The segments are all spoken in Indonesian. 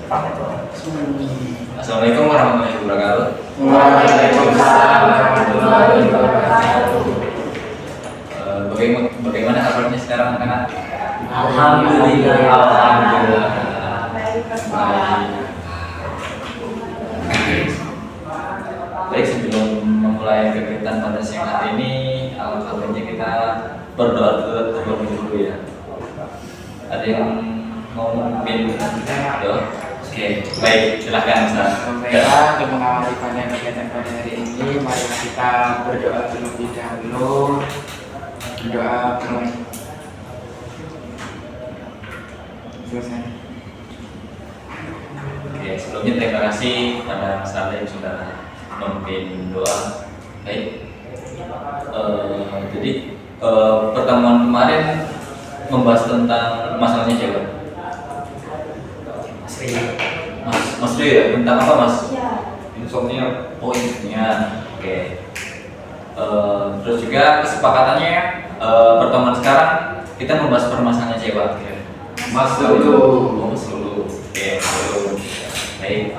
Assalamualaikum warahmatullahi wabarakatuh. Waalaikumsalam warahmatullahi wabarakatuh. Bagaimana kabarnya sekarang anak-anak? Alhamdulillah. Alhamdulillah. Baik, sebelum memulai kegiatan pada siang hari ini, alangkah baiknya kita berdoa terlebih dahulu ya. Ada yang mau memimpin doa? Oke, baik, silahkan Ustaz. Baiklah, untuk mengawali pada kegiatan pada hari ini, mari kita berdoa terlebih dahulu. Berdoa selesai. Oke, sebelumnya terima kasih pada Mas Saleh yang sudah memimpin doa. Baik, jadi pertemuan kemarin membahas tentang masalahnya siapa? Mas Rio ya? Tentang apa Mas? Insomnia. Oh, insomnia. Oke. Terus juga kesepakatannya pertemuan sekarang kita membahas permasalahannya siapa? Mas Lulu. Oh, Mas Lulu. Oke, Mas Lulu. Baik.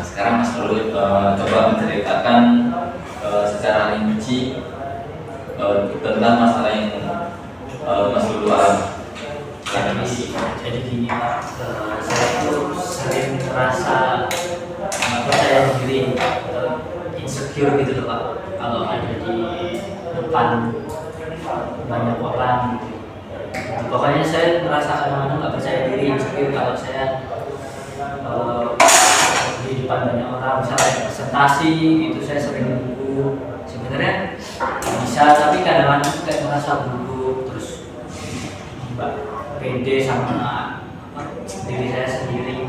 Sekarang Mas Lulu coba menceritakan secara rinci tentang masalah yang Mas Lulu alami. Jadi gini Pak, saya tuh sering merasa nggak percaya diri, insecure gitu loh Pak. Kalau ada di depan banyak orang gitu. Pokoknya saya merasa kadang-kadang nggak percaya diri, insecure kalau saya di depan banyak orang, misalnya presentasi itu saya sering gugup. Sebenarnya bisa, tapi kadang-kadang kayak merasa gugup terus pede sama diri saya sendiri.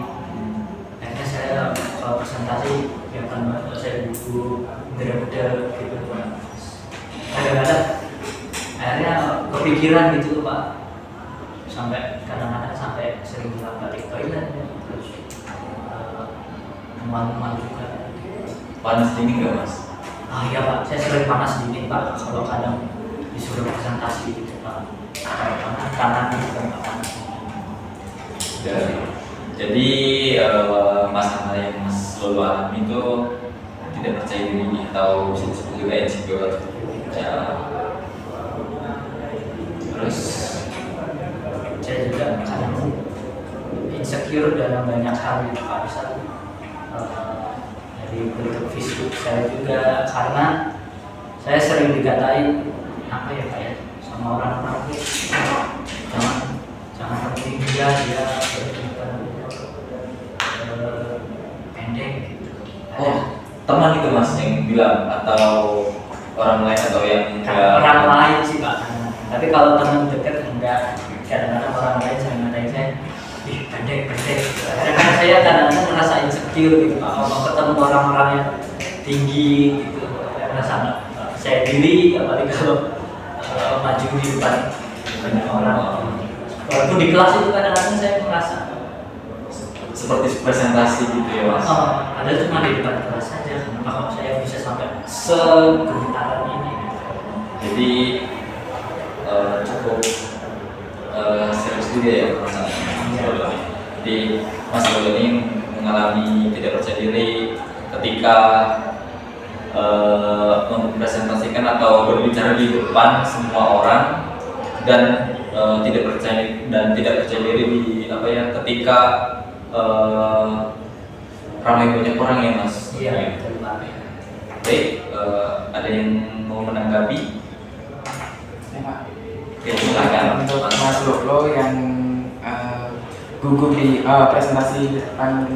Akhirnya saya kalau presentasi kelihatan banget saya gugup, beda-beda gitu. Kadang-kadang akhirnya kepikiran gitu loh Pak, sampai kadang-kadang sampai sering bolak-balik toilet terus malu-malu juga. Panas dingin nggak Mas? Ah iya Pak, saya sering panas dingin Pak kalau kadang disuruh presentasi gitu Pak. Kanan juga nggak panas. Jadi masalah yang Mas Lulu alami itu tidak percaya diri atau bisa disebut juga insecure. Ya. Terus Saya juga kadang insecure dalam banyak hal gitu Pak. Misal dari bentuk fisik saya juga, karena saya sering dikatain apa ya Pak ya sama orang-orang gitu. Jangan penting dia pendek gitu. oh, teman itu Mas yang bilang atau orang lain atau yang Orang lain sih Pak. Tapi kalau teman dekat enggak. Kadang-kadang orang lain sering ngatain saya, ih pendek. Kadang-kadang saya kadang-kadang merasa insecure gitu Pak. Kalau ketemu orang-orang yang tinggi gitu, merasa saya diri, apalagi kalau maju di depan banyak orang. Walaupun di kelas itu kadang-kadang saya merasa seperti presentasi gitu ya Mas. ada cuma di depan kelas saja. Kenapa kalau saya bisa sampai segentaran ini? Jadi cukup serius juga ya masalahnya. Jadi Mas Lulu ini mengalami tidak percaya diri ketika mempresentasikan atau berbicara di depan semua orang dan tidak percaya diri di apa ya ketika ramai banyak orang ya Mas. Iya, betul Pak. Baik, ada yang mau menanggapi? Oke, silakan. Untuk Mas Lolo yang gugup di presentasi depan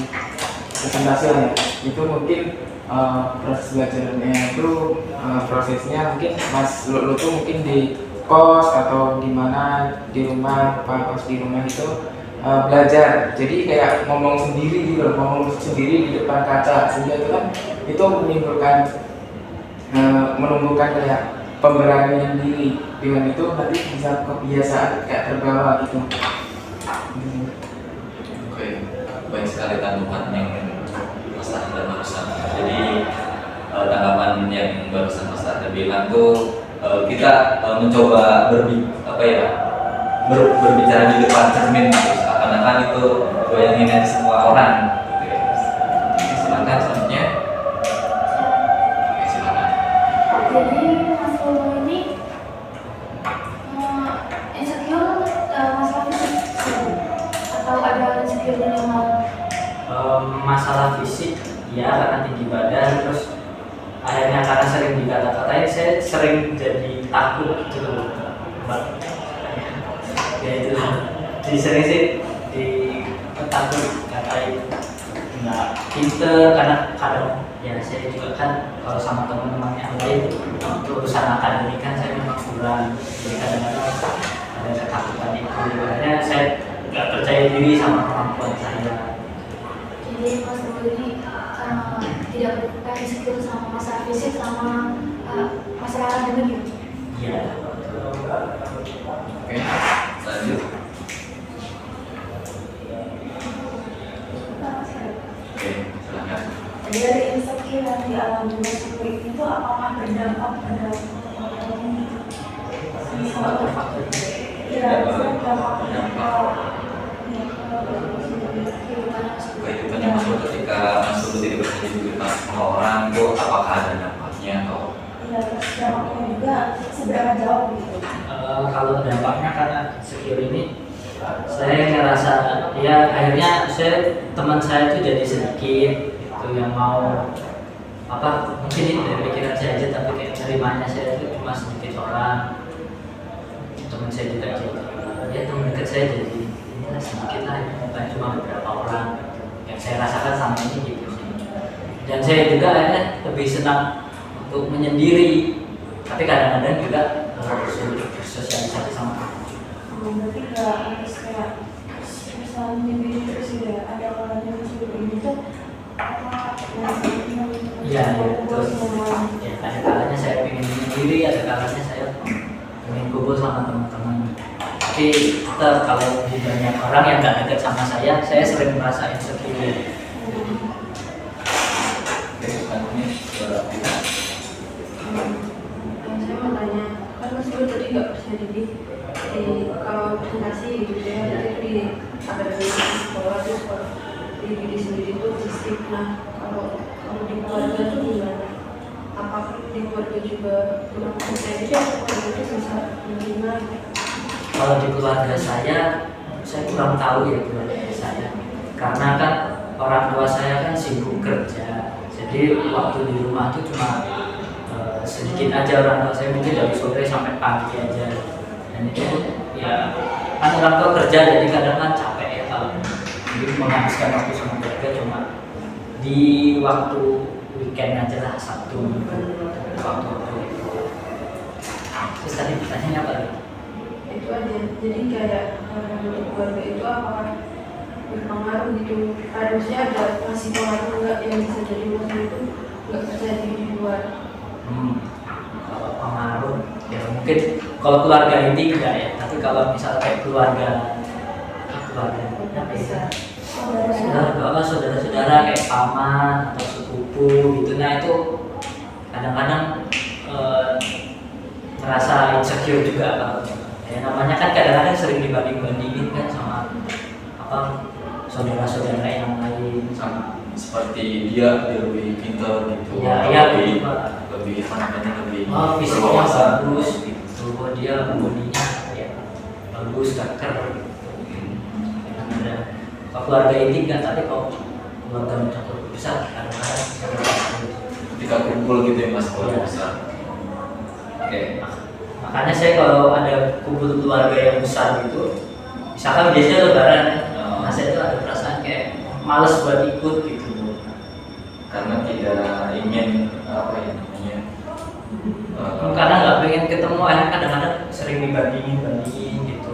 presentasi ya, itu mungkin proses belajarnya itu prosesnya mungkin Mas Lolo tuh mungkin di kos atau di mana di rumah, pas di rumah itu belajar, jadi kayak ngomong sendiri gitu, ngomong sendiri di depan kaca, sehingga itu kan itu menumbuhkan kayak pemberanian diri. Dengan itu nanti bisa kebiasaan kayak terbawa gitu. Oke, baik sekali tanggapan yang Mas Arda barusan. Jadi tanggapan yang barusan Mas Arda bilang tuh kita mencoba berbicara di depan cermin, seakan-akan itu goyangin hati semua orang. Silakan selanjutnya. Oke, silakan. Jadi Mas Bobo ini insecure masalah fisik atau ada insecure yang mau Masalah fisik ya, karena tinggi badan, terus akhirnya karena sering dikata-katain saya sering jadi takut gitu loh, Mbak. Ya itu jadi sering sih takut dikatain nggak pinter, karena kadang ya saya juga kan kalau sama teman-teman yang lain untuk urusan akademik kan saya memang kurang, jadi kadang-kadang ada ketakutan itu, akhirnya saya nggak percaya diri sama kemampuan saya. jadi Mas Bobo ini tidak berkaitan insecure sama masalah fisik sama masalah akademik. Iya. Oke, lanjut. Oke, silakan. Jadi dari insecure yang dialami Mas Bobo itu apakah berdampak pada Kehidupannya Mas Bobo ketika Mas Bobo tidak bisa dibuat sama orang itu apakah ada dampaknya atau seberapa jauh gitu? Kalau dampaknya karena secure ini saya ngerasa ya akhirnya teman saya itu jadi sedikit itu yang mau apa, mungkin ini dari pikiran saya aja, tapi kayak nerimanya saya itu cuma sedikit orang, teman saya juga jadi ya teman dekat saya jadi ya, sedikit lah, bukan cuma beberapa orang yang saya rasakan sama ini gitu sih. Dan saya juga akhirnya lebih senang untuk menyendiri, tapi kadang-kadang juga sulit bersosialisasi sama orang. Berarti nggak harus kayak misalnya menyendiri terus ya ada orang yang sulit gitu apa Iya, betul. Ya, ada kalanya saya pengen menyendiri, ada kalanya saya pengen kumpul sama teman-teman. Tapi tetap kalau di banyak orang yang nggak dekat sama saya sering merasa insecure. oke, selanjutnya suara kita. Saya mau tanya, kan Mas Bobo tadi nggak percaya diri kalau presentasi gitu ya, jadi di akademi sekolah terus kalau di diri sendiri itu fisik. Nah, kalau di keluarga tuh gimana? Apakah di keluarga juga kurang percaya diri atau keluarga itu bisa menerima? Kalau di keluarga saya kurang tahu ya keluarga saya, karena kan orang tua saya kan sibuk kerja, jadi waktu di rumah itu cuma sedikit aja. Orang tua saya mungkin dari sore sampai pagi aja, dan itu ya kan orang tua kerja, jadi kadang kan capek ya kalau jadi menghabiskan waktu sama keluarga cuma di waktu weekend aja lah, Sabtu Minggu, waktu itu. Terus tadi pertanyaannya apa lagi? Itu aja, jadi kayak di keluarga itu apakah berpengaruh gitu? Harusnya ada masih pengaruh nggak yang bisa jadi Mas Bobo itu nggak percaya diri di luar? Kalau pengaruh ya mungkin kalau keluarga ini enggak ya, tapi kalau misalnya kayak keluarga Bisa. saudara-saudara kayak paman atau sepupu gitu, nah itu kadang-kadang merasa insecure juga kalau ya namanya kan kadang-kadang sering dibanding-bandingin kan sama apa saudara-saudara yang lain sama Seperti dia lebih pintar gitu, ya lebih gitu. lebih apa namanya, lebih Fisiknya berwawasan. bagus gitu, dia bodinya ya bagus, keker gitu. Ada keluarga inti kan, tapi kalau keluarga mencakup besar kadang-kadang Ketika kumpul gitu ya Mas, kalau Iya. besar. Oke, makanya saya kalau ada kumpul keluarga yang besar gitu, misalkan biasanya lebaran ya, nah saya tuh ada perasaan kayak males buat ikut gitu. karena tidak ingin apa ya namanya, Kadang nggak pengen ketemu, akhirnya kadang-kadang sering dibandingin gitu,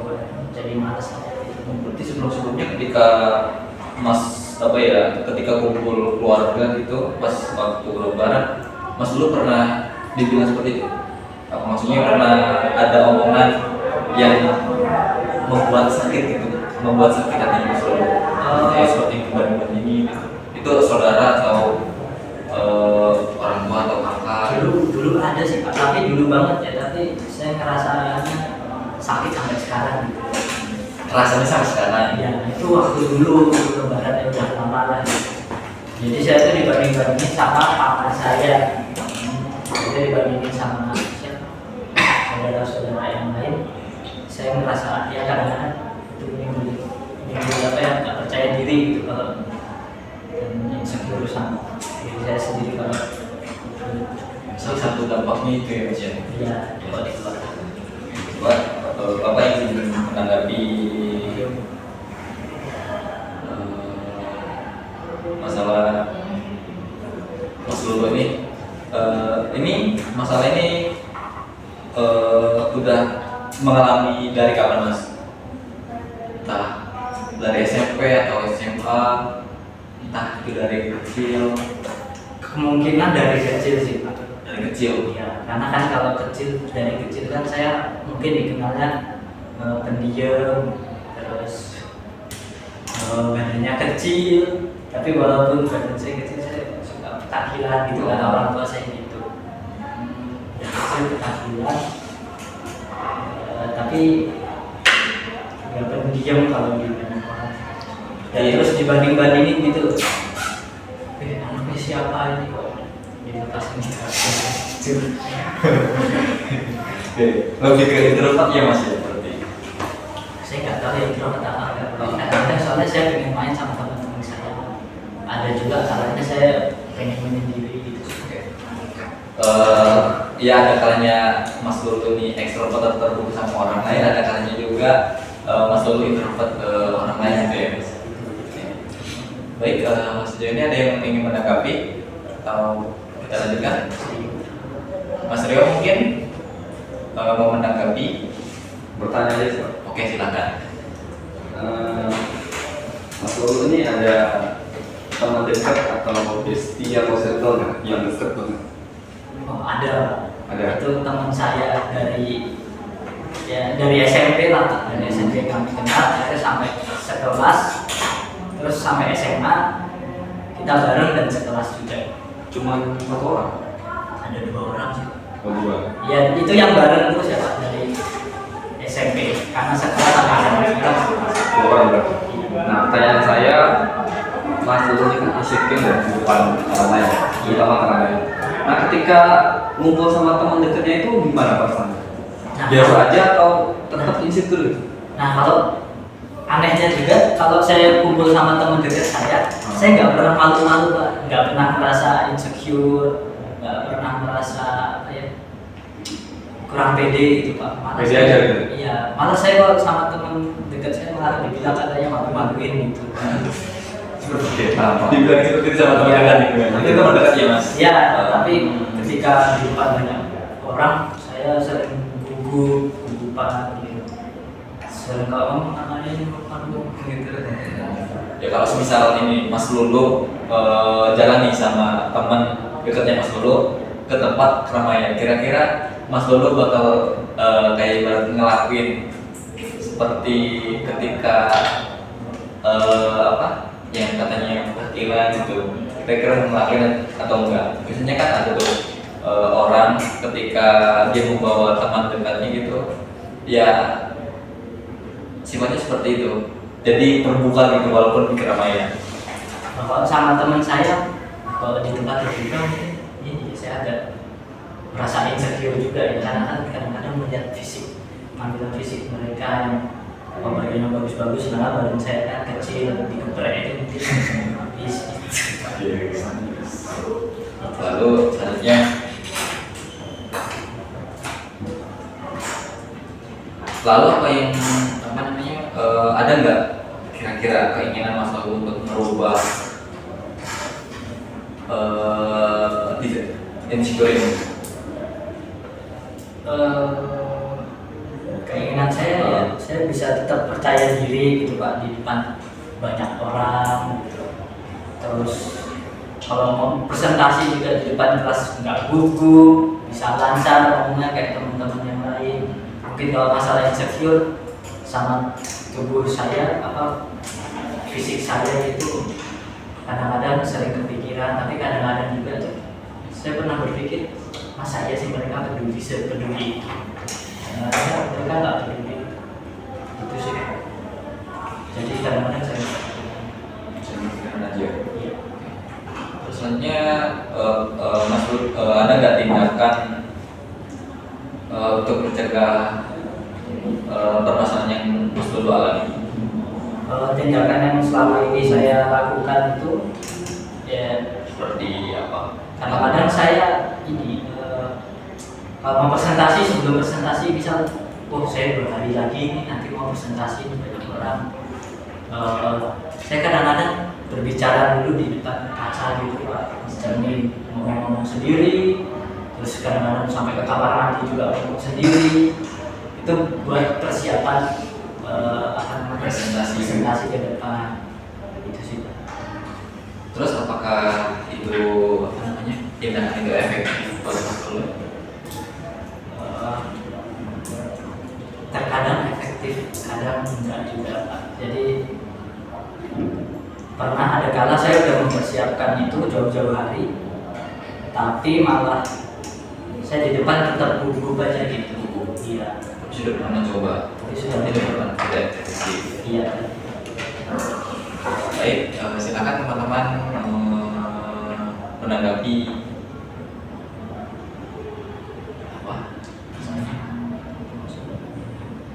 jadi males aja gitu. berarti sebelum-sebelumnya ketika Mas apa ya, ketika kumpul keluarga gitu pas waktu lebaran, Mas dulu pernah dibilang seperti itu? Apa maksudnya pernah ada omongan yang membuat sakit gitu, membuat sakit hati Mas dulu? Ya seperti dibanding-bandingin gitu. Itu saudara atau orang tua atau kakak? Dulu ada sih Pak, tapi dulu banget ya, tapi saya ngerasanya sakit sampai sekarang gitu. rasanya sama sekarang. Ya itu waktu dulu lebaran ya udah lama lah. Jadi saya tuh dibanding-bandingin sama papa saya, saya dibandingin sama siapa? Saudara-saudara yang lain. Saya merasa ya kadang-kadang itu menimbul apa ya, nggak percaya diri gitu kalau dan insecure sama diri saya sendiri kalau Salah satu dampaknya itu ya Mas ya. ya kalau di keluarga. Coba Bapak yang ingin menanggapi masalah Mas Lulu ini masalah ini udah mengalami dari kapan Mas? Entah dari SMP atau SMA, entah itu dari kecil, Kemungkinan dari kecil sih Pak. dari kecil. Ya, karena kan kalau kecil dari kecil kan saya mungkin dikenalnya pendiam, terus badannya kecil, tapi walaupun badan saya kecil saya suka petakilan gitu kan orang tua saya gitu. Dari kecil petakilan, tapi nggak pendiam kalau di banyak orang. Dan terus dibanding-bandingin gitu, anaknya siapa ini kok dilepas ini. Oke, lebih ke introvert ya Mas ya berarti. Saya nggak tahu ya introvert apa enggak. Kadang-kadang soalnya saya pengen main sama teman-teman saya. Ada juga kalanya saya pengen menyendiri gitu. Ya ada kalanya Mas Lulu ini ekstrovert atau terbuka sama orang lain, ada kalanya juga Mas Lulu introvert ke orang lain gitu ya Mas. Baik, Mas Jo ini ada yang ingin menanggapi atau kita lanjutkan? Mas Rio mungkin mau menanggapi? Bertanya aja sih Pak. Oke silakan. Mas Lulu ini ada teman dekat atau bestie atau circle nggak yang dekat banget? Oh, ada. Ada. Itu teman saya dari SMP lah, dari SMP kami kenal, akhirnya sampai sekelas, terus sampai SMA kita bareng dan sekelas juga. Cuman satu orang? Ada 2 orang sih. Oh, dua. Ya itu yang bareng itu siapa dari SMP karena sekelas sama anak-anak. Dua orang berarti. Nah, pertanyaan saya, Mas Lulu ini kan insecure ya di depan orang lain, terutama orang lain. Nah, ketika ngumpul sama teman dekatnya itu gimana perasaannya? Nah, Biasa aja atau tetap insecure? Nah kalau anehnya juga kalau saya kumpul sama teman dekat saya nggak pernah malu-malu Pak, nggak pernah merasa insecure, nggak pernah merasa apa ya kurang pede gitu Pak. Malah Pede saya, aja gitu? Iya, malah saya kalau sama teman dekat saya malah dibilang katanya malu-maluin gitu. Oke, paham. Dibilang seperti itu sama teman dekat nih. Itu teman dekat ya Mas. Ya, tapi ketika di depan banyak orang saya sering gugupan gitu. Sering kalau namanya ini gitu. Ya kalau misal ini Mas Lulu jalan nih sama teman dekatnya Mas Lulu ke tempat keramaian, kira-kira Mas Lulu bakal kayak ibarat ngelakuin seperti ketika apa yang katanya tahlilan gitu, kira-kira ngelakuin atau enggak? Biasanya kan ada tuh orang ketika dia membawa teman dekatnya gitu, ya sifatnya seperti itu. Jadi terbuka gitu walaupun di keramaian. Nah, kalau sama teman saya kalau di tempat terbuka mungkin ini saya ada merasa insecure juga ya karena kan kadang-kadang melihat fisik tampilan fisik mereka yang badannya bagus-bagus, nah badan saya kan kecil dikeprek itu mungkin habis. Lalu selanjutnya apa yang apa namanya ada nggak kira-kira keinginan Mas Lulu untuk merubah insecure ini? Keinginan saya ya saya bisa tetap percaya diri gitu Pak di depan banyak orang gitu. Terus kalau mau presentasi juga di depan kelas nggak gugup, bisa lancar ngomongnya kayak teman-teman yang lain. Mungkin kalau masalah insecure sama tubuh saya apa fisik saya itu kadang-kadang sering kepikiran, tapi kadang-kadang juga saya pernah berpikir masa ya sih mereka peduli sepeduli itu. Mereka nggak peduli itu sih. selanjutnya Mas Lul, ada nggak tindakan untuk mencegah permasalahan yang Mas Lulu alami? Tindakan yang selama ini saya lakukan itu ya Seperti apa? kadang-kadang saya ini mau presentasi, sebelum presentasi bisa saya 2 hari lagi nih nanti mau presentasi banyak orang. Saya kadang-kadang berbicara dulu di depan kaca gitu Pak, sambil ngomong sendiri, terus kadang-kadang sampai ke kamar mandi juga ngomong sendiri. Itu buat persiapan presentasi ke depan. Itu sih Pak. Terus apakah itu tindakan itu efektif oleh Mas Lulu? Terkadang efektif, kadang enggak juga Pak. Jadi pernah ada kala saya sudah mempersiapkan itu jauh-jauh hari, tapi malah saya di depan tetap gugup aja gitu. Iya. Sudah pernah mencoba, Tapi sudah tidak pernah tidak efektif. Iya. Baik, silakan teman-teman menanggapi apa?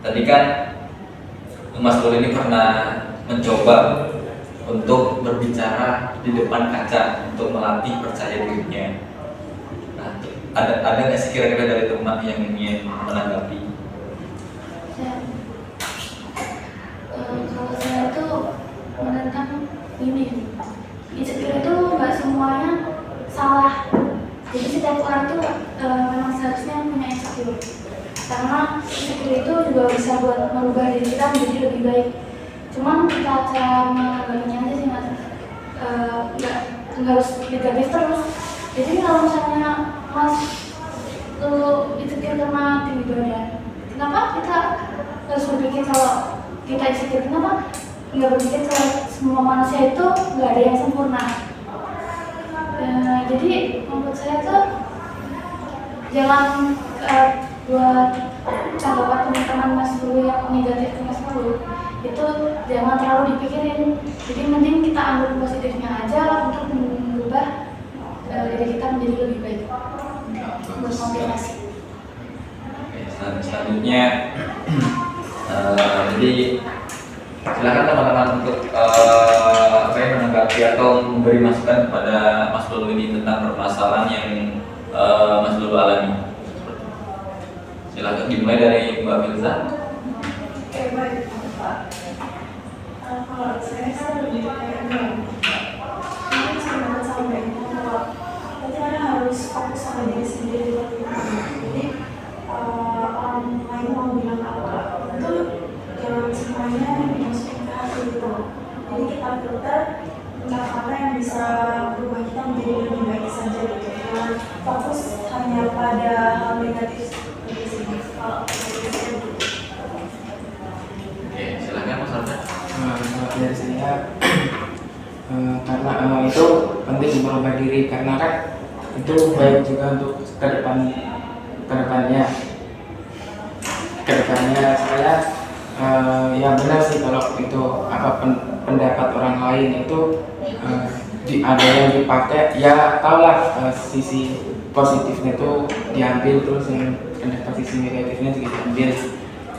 Tadi kan Mas Lul ini pernah mencoba untuk berbicara di depan kaca untuk melatih percaya dirinya. Nah, ada nggak sih kira-kira dari teman yang ingin menanggapi? Kalau saya tuh menentang ini, insecure itu nggak semuanya salah. Jadi setiap orang tuh memang seharusnya punya insecure. Karena insecure itu juga bisa buat merubah diri kita menjadi lebih baik. Cuman kita cara menanggapinya aja sih Mas. Nggak harus negatif terus. Jadi kalau misalnya Mas tuh insecure karena tinggi badan, kenapa kita harus berpikir kalau kita insecure? Kenapa nggak berpikir kalau semua manusia itu nggak ada yang sempurna? Jadi menurut saya tuh jangan buat tanggapan teman-teman Mas Lulu yang negatif ke Mas Lulu itu jangan terlalu dipikirin. Jadi mending kita ambil positifnya aja untuk mengubah diri kita menjadi lebih baik. Buat motivasi. Oke, selanjutnya jadi silakan teman-teman untuk menanggapi atau memberi masukan kepada Mas Lulu ini tentang permasalahan yang Mas Lulu alami. Silakan dimulai dari Mbak Firza. Oke, baik Pak. Kalau saya lebih kayak ini. Mungkin saya banget sama Mbak Ina bahwa kita harus fokus sama diri sendiri. Jadi orang lain mau bilang apa itu jangan semuanya dimasukin ke hati gitu. Jadi kita filter tentang apa yang bisa berubah kita menjadi lebih baik saja gitu. Jangan fokus hanya pada hal negatif di sini. Oke, silakan Mas Arda. Kalau dari saya karena itu penting merubah diri karena kan itu baik juga untuk kedepannya saya ya benar sih kalau itu apa pendapat orang lain itu ada yang dipakai ya tahulah sisi positifnya itu diambil terus yang pendapat sisi negatifnya juga diambil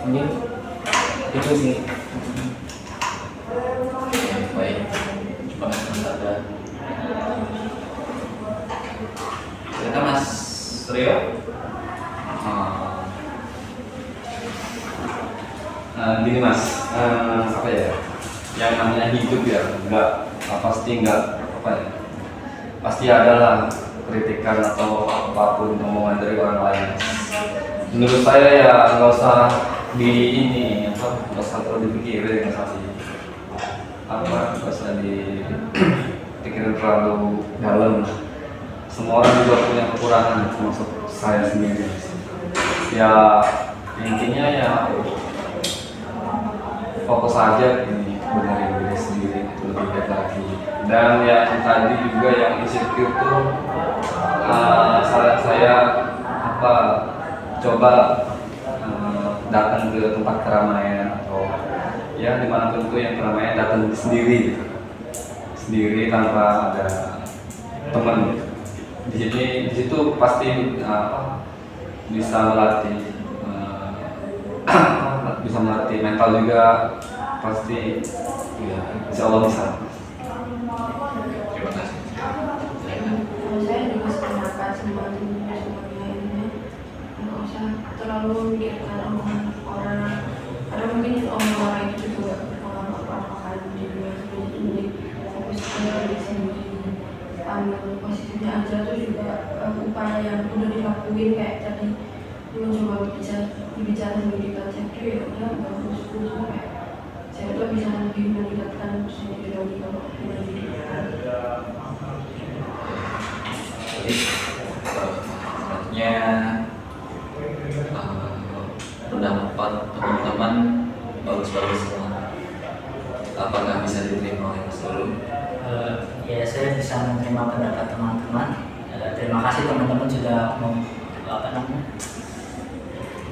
mungkin itu sih. Baik, terima kasih Mas Arda. Silakan Mas Rio. Gini Mas, apa ya? Yang namanya hidup ya, pasti ada lah kritikan atau apapun omongan dari orang lain. Menurut saya ya nggak usah nggak usah terlalu dipikirin, nggak usah dipikirin terlalu dalam. Semua orang juga punya kekurangan, termasuk saya sendiri. Ya intinya ya fokus aja ini benerin diri sendiri itu lebih baik lagi. Dan yang tadi juga yang insecure tuh saran saya coba datang ke tempat keramaian atau ya dimanapun itu yang keramaian datang sendiri tanpa ada teman. Di situ pasti bisa melatih bisa melatih mental juga, pasti ya insya Allah bisa. Terima kasih. Kalau saya juga sependapat sama teman-teman semuanya, nggak usah terlalu memikirkan omongan orang, karena mungkin omongan orang itu juga berpengaruh apa-apa kan di dunia kerja. Jadi fokus ke diri sendiri, ambil positifnya aja. Terus juga upaya yang udah dilakuin kayak tadi mencoba bicara pendidikan sendiri, ya udah bagus. Terus kayak saya tuh bisa lebih melibatkan sendiri lagi kalau pendidikan. Jadi selanjutnya pendapat teman-teman bagus-bagus semua. Apakah bisa diterima oleh Mas Lulu? Ya, saya bisa menerima pendapat teman-teman. Terima kasih teman-teman sudah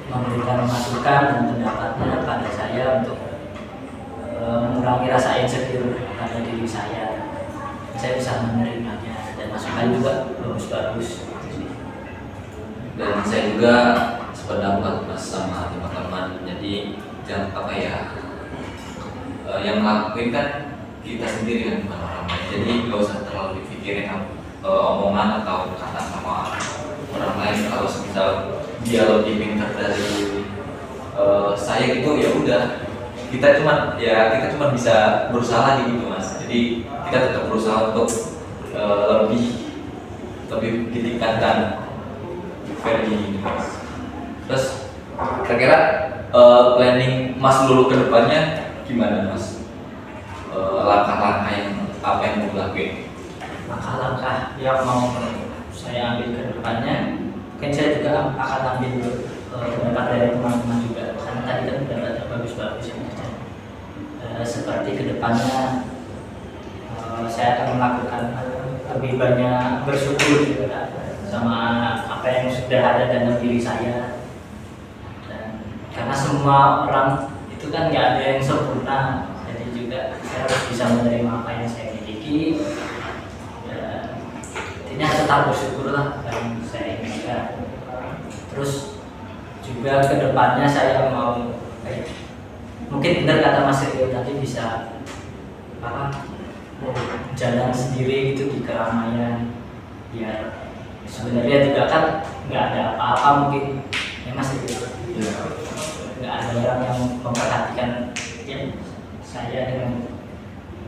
memberikan masukan dan pendapatnya pada saya untuk mengurangi rasa insecure pada diri saya. Saya bisa menerimanya dan masukan juga bagus-bagus. Dan saya juga sependapat Mas sama teman-teman. Jadi jangan apa ya, yang ngelakuin kan kita sendiri kan, bukan orang lain. Jadi nggak usah terlalu dipikirin omongan atau kata sama orang lain. Kalau misal dia lebih pintar dari saya gitu, ya udah kita cuma bisa berusaha lagi gitu Mas. Jadi kita tetap berusaha untuk lebih ditingkatkan value gitu Mas. Terus kira-kira planning Mas Lulu ke depannya gimana Mas? Langkah-langkah yang apa yang mau dilakuin? Langkah-langkah yang mau saya ambil ke depannya, mungkin saya juga akan ambil pendapat dari teman-teman juga, karena tadi kan pendapatnya bagus-bagus ya. Seperti kedepannya saya akan melakukan lebih banyak bersyukur juga sama apa yang sudah ada dalam diri saya. Dan karena semua orang itu kan nggak ada yang sempurna, jadi juga saya harus bisa menerima apa yang saya miliki. Intinya tetap bersyukurlah apa yang saya inginkan. Terus juga kedepannya saya mau mungkin benar kata Mas Rio tadi, bisa jalan sendiri gitu di keramaian, biar sebenarnya juga kan nggak ada apa-apa mungkin ya Mas Rio. Nggak ada orang yang memperhatikan ya saya dengan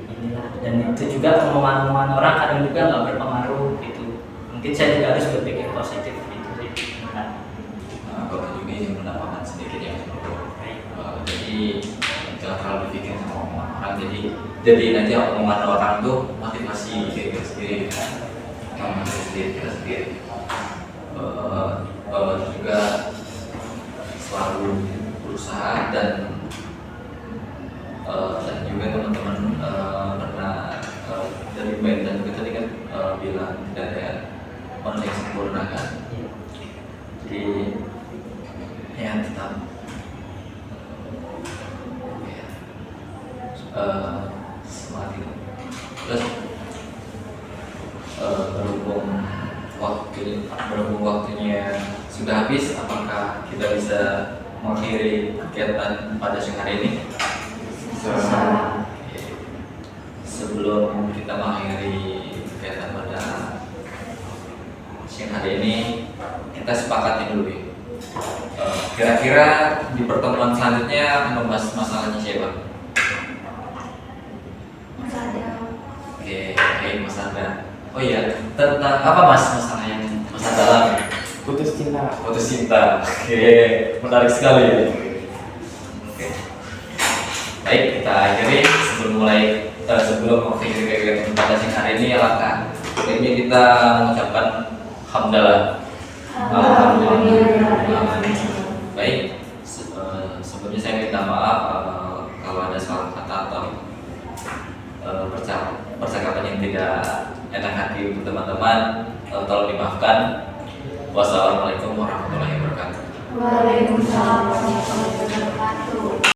inilah, dan itu juga omongan-omongan orang kadang juga nggak berpengaruh gitu. Mungkin saya juga harus berpikir positif gitu sih. Kalau juga yang menambahkan sedikit ya. Jadi jangan terlalu dipikir sama omongan orang. Jadi nanti omongan orang tuh motivasi diri kita sendiri, motivasi kita sendiri. Juga selalu berusaha dan juga teman-teman pernah dari band dan juga tadi kan bilang tidak ada orang yang sempurna kan. Jadi ya tetap semangat itu. Terus berhubung waktunya sudah habis, apakah kita bisa mengakhiri kegiatan pada siang hari ini? Sebelum kita mengakhiri kegiatan pada siang hari ini, kita sepakati dulu ya. Kira-kira di pertemuan selanjutnya membahas masalahnya siapa? Mas Adam. Oke, baik Mas Anda. Oh iya, tentang apa Mas masalah yang Mas Anda alami? Putus cinta. Putus cinta. Oke, menarik sekali ya. Oke. Baik, kita akhiri sebelum mengakhiri kegiatan pada siang hari ini, alangkah baiknya kita mengucapkan hamdalah. Alhamdulillah. Baik, sebelumnya saya minta maaf kalau ada salah kata atau percakapan yang tidak enak hati untuk teman-teman, tolong dimaafkan. Wassalamualaikum warahmatullahi wabarakatuh. Waalaikumsalam warahmatullahi wabarakatuh.